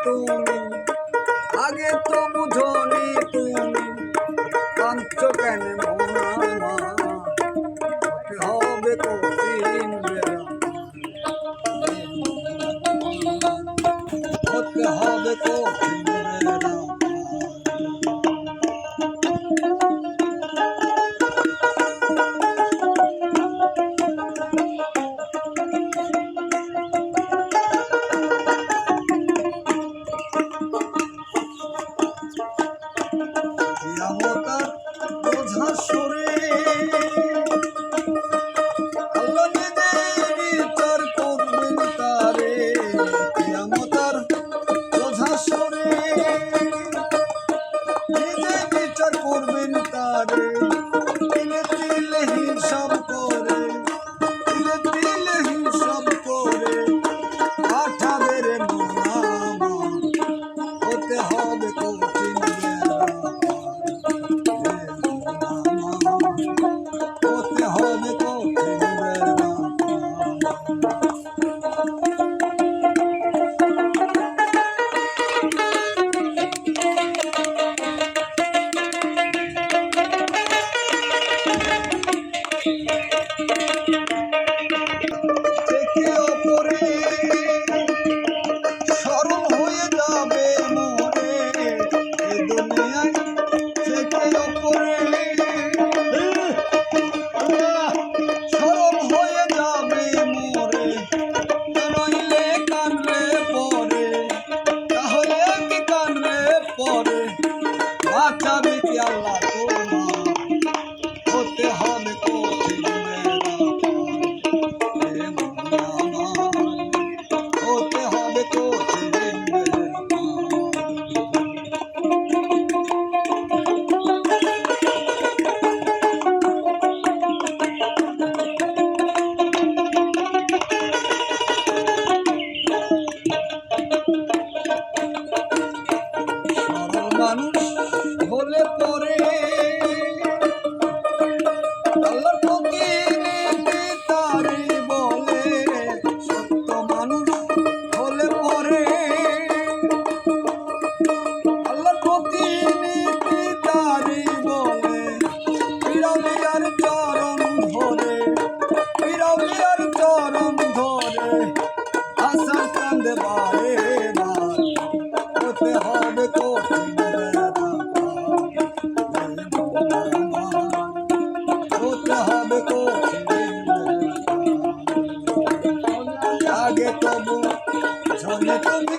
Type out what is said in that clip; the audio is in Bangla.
তুমি, আগে তো বুঝনি তুমি, কাঞ্চ কেন মন আমার, হতে হবে কঠিন বেলা, হতে হবে কঠিন বেলা। বোঝা সরে আল্লাহ নিজেই বিচার করবেন তারে, কিয়ামতের বোঝা সরে নিজেই বিচার করবেন তারে, তিলে তিলে হিসাব করে, তিলে তিলে হিসাব করে পাঠাবে রে মোনামা, হতে হবে কঠিন বেলা, হতে হবে কঠিন বেলা। একে অপরে স্মরণ হয়ে যাবে মরে, এ দুনিয়ায় থেকে অপরে স্মরণ হয়ে যাবে মরে, নইলে কানলে পরে, তাহলে কি কানলে পরে বাঁচাবে কি আল্লাহ তোমার, হতে হবে কঠিন বেলা, হতে হবে কঠিন বেলা। মানুষ হলে পরে আল্লাহর প্রতিনিধি তারি বলে, সত্য মানুষ হলে পরে আল্লাহর প্রতিনিধি তারি বলে, পিরামিয়ার চরণ ধরে, পিরামিয়ার চরণ ধরে আসার কান্দে বারে বার, হতে হবে কঠিন বেলা, হতে হবে কঠিন বেলা। আগে তবু জনে তুমি